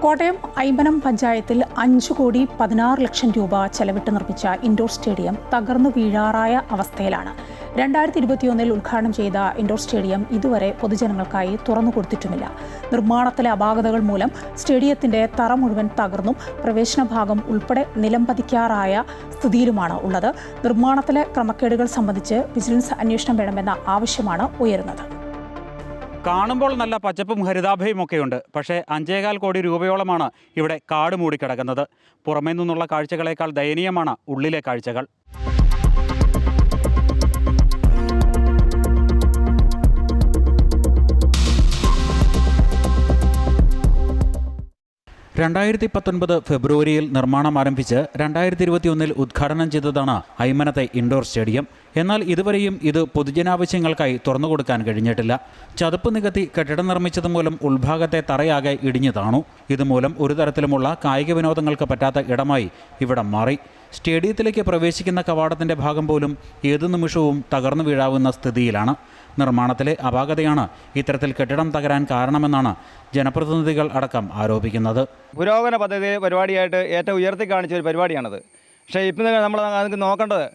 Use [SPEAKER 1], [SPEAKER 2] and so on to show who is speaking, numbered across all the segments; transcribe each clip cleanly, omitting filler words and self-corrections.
[SPEAKER 1] കോട്ടയം ഐമനം പഞ്ചായത്തിൽ 5,16,00,000 രൂപ ചെലവിട്ട് നിർമ്മിച്ച ഇൻഡോർ സ്റ്റേഡിയം തകർന്നു വീഴാറായ അവസ്ഥയിലാണ്. 2021 ഉദ്ഘാടനം ചെയ്ത ഇൻഡോർ സ്റ്റേഡിയം ഇതുവരെ പൊതുജനങ്ങൾക്കായി തുറന്നു കൊടുത്തിട്ടുമില്ല. നിർമ്മാണത്തിലെ അപാകതകൾ മൂലം സ്റ്റേഡിയത്തിന്റെ തറ മുഴുവൻ തകർന്നും പ്രവേശന ഭാഗം ഉൾപ്പെടെ നിലംപതിക്കാറായ സ്ഥിതിയിലുമാണ് ഉള്ളത്. നിർമ്മാണത്തിലെ ക്രമക്കേടുകൾ സംബന്ധിച്ച് വിജിലൻസ് അന്വേഷണം വേണമെന്ന ആവശ്യമാണ് ഉയരുന്നത്.
[SPEAKER 2] കാണുമ്പോൾ നല്ല പച്ചപ്പും ഹരിതാഭയും ഒക്കെയുണ്ട്. പക്ഷേ 5,15 കോടി രൂപയോളമാണ് ഇവിടെ കാട് മൂടിക്കിടക്കുന്നത്. പുറമേ നിന്നുള്ള കാഴ്ചകളേക്കാൾ ദയനീയമാണ് ഉള്ളിലെ കാഴ്ചകൾ. ഫെബ്രുവരിയിൽ നിർമ്മാണം ആരംഭിച്ച് 2021 ഉദ്ഘാടനം ചെയ്തതാണ് ഐമനത്തെ ഇൻഡോർ സ്റ്റേഡിയം. എന്നാൽ ഇതുവരെയും ഇത് പൊതുജനാവശ്യങ്ങൾക്കായി തുറന്നുകൊടുക്കാൻ കഴിഞ്ഞിട്ടില്ല. ചതുപ്പ് നികത്തി കെട്ടിടം നിർമ്മിച്ചത് മൂലം ഉൾഭാഗത്തെ തറയാകെ ഇടിഞ്ഞു താണു. ഇതുമൂലം ഒരു തരത്തിലുമുള്ള കായിക വിനോദങ്ങൾക്ക് പറ്റാത്ത ഇടമായി ഇവിടം മാറി. സ്റ്റേഡിയത്തിലേക്ക് പ്രവേശിക്കുന്ന കവാടത്തിൻ്റെ ഭാഗം പോലും ഏതു നിമിഷവും തകർന്നു വീഴാവുന്ന സ്ഥിതിയിലാണ്. നിർമ്മാണത്തിലെ അപാകതയാണ് ഇത്തരത്തിൽ കെട്ടിടം തകരാൻ കാരണമെന്നാണ് ജനപ്രതിനിധികൾ അടക്കം ആരോപിക്കുന്നത്.
[SPEAKER 3] പുരോഗമന പദ്ധതി പരിപാടിയായിട്ട് ഏറ്റവും ഉയർത്തി കാണിച്ച ഒരു പരിപാടിയാണത്. പക്ഷേ ഇപ്പം നമ്മൾ നമുക്ക് നോക്കേണ്ടത്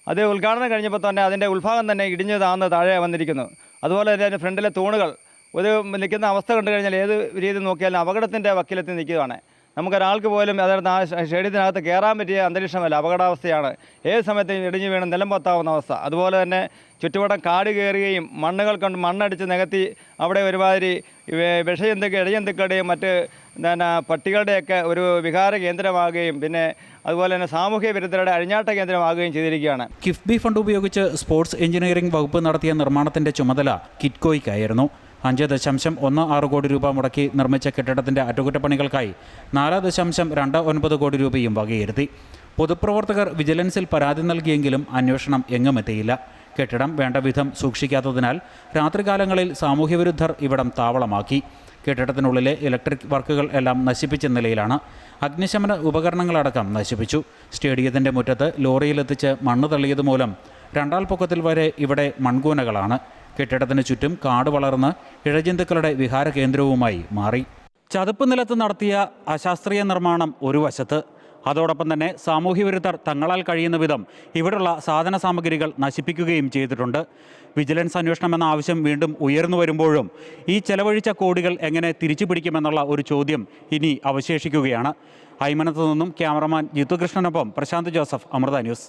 [SPEAKER 3] അത് ഉദ്ഘാടനം കഴിഞ്ഞപ്പോൾ തന്നെ അതിൻ്റെ ഉൾഭാഗം തന്നെ ഇടിഞ്ഞ് താഴെ വന്നിരിക്കുന്നു. അതുപോലെ തന്നെ അതിൻ്റെ ഫ്രണ്ടിലെ തൂണുകൾ ഒരു നിൽക്കുന്ന അവസ്ഥ കണ്ടു കഴിഞ്ഞാൽ ഏത് രീതി നോക്കിയാലും അപകടത്തിൻ്റെ വക്കിലെത്തി നിൽക്കുകയാണ്. നമുക്കൊരാൾക്ക് പോലും അതിനകത്ത് ആ സ്റ്റേഡിയത്തിനകത്ത് കയറാൻ പറ്റിയ അന്തരീക്ഷമല്ല, അപകടാവസ്ഥയാണ്. ഏത് സമയത്തും ഇടിഞ്ഞു വീണ് നിലം പൊത്താവുന്ന അവസ്ഥ. അതുപോലെ തന്നെ ചുറ്റുവട്ടം കാട് കയറുകയും മണ്ണുകൾ കൊണ്ട് മണ്ണടിച്ച് നികത്തി അവിടെ ഒരുമാതിരി ഇഴജന്തുക്കളുടെയും മറ്റ് പട്ടികളുടെയൊക്കെ ഒരു വിഹാര കേന്ദ്രമാകുകയും പിന്നെ അതുപോലെ തന്നെ സാമൂഹ്യ വിരുദ്ധരുടെ അഴിഞ്ഞാട്ട കേന്ദ്രമാകുകയും ചെയ്തിരിക്കുകയാണ്.
[SPEAKER 2] കിഫ്ബി ഫണ്ട് ഉപയോഗിച്ച് സ്പോർട്സ് എഞ്ചിനീയറിംഗ് വകുപ്പ് നടത്തിയ നിർമ്മാണത്തിൻ്റെ ചുമതല കിറ്റ്കോയ്ക്കായിരുന്നു. 5.16 കോടി രൂപ മുടക്കി നിർമ്മിച്ച കെട്ടിടത്തിൻ്റെ അറ്റകുറ്റപ്പണികൾക്കായി 4.29 കോടി രൂപയും വകയിരുത്തി. പൊതുപ്രവർത്തകർ വിജിലൻസിൽ പരാതി നൽകിയെങ്കിലും അന്വേഷണം എങ്ങുമെത്തിയില്ല. കെട്ടിടം വേണ്ട വിധം സൂക്ഷിക്കാത്തതിനാൽ രാത്രികാലങ്ങളിൽ സാമൂഹ്യവിരുദ്ധർ ഇവിടം താവളമാക്കി. കെട്ടിടത്തിനുള്ളിലെ ഇലക്ട്രിക് വർക്കുകൾ എല്ലാം നശിപ്പിച്ച നിലയിലാണ്. അഗ്നിശമന ഉപകരണങ്ങളടക്കം നശിപ്പിച്ചു. സ്റ്റേഡിയത്തിൻ്റെ മുറ്റത്ത് ലോറിയിലെത്തിച്ച് മണ്ണ് തള്ളിയതുമൂലം 2 ആൾ പൊക്കത്തിൽ വരെ ഇവിടെ മൺകൂനകളാണ്. കെട്ടിടത്തിന് ചുറ്റും കാട് വളർന്ന് ഇഴജന്തുക്കളുടെ വിഹാര കേന്ദ്രവുമായി മാറി. ചതുപ്പ് നിലത്ത് നടത്തിയ അശാസ്ത്രീയ നിർമ്മാണം ഒരു വശത്ത്, അതോടൊപ്പം തന്നെ സാമൂഹ്യവിരുദ്ധർ തങ്ങളാൽ കഴിയുന്ന വിധം ഇവിടെയുള്ള സാധന സാമഗ്രികൾ നശിപ്പിക്കുകയും ചെയ്തിട്ടുണ്ട്. വിജിലൻസ് അന്വേഷണം എന്ന ആവശ്യം വീണ്ടും ഉയർന്നു വരുമ്പോഴും ഈ ചെലവഴിച്ച കോടികൾ എങ്ങനെ തിരിച്ചു പിടിക്കുമെന്നുള്ള ഒരു ചോദ്യം ഇനി അവശേഷിക്കുകയാണ്. ഐമനത്തു നിന്നും ക്യാമറമാൻ ജിത്തുകൃഷ്ണനൊപ്പം പ്രശാന്ത് ജോസഫ്, അമൃത ന്യൂസ്.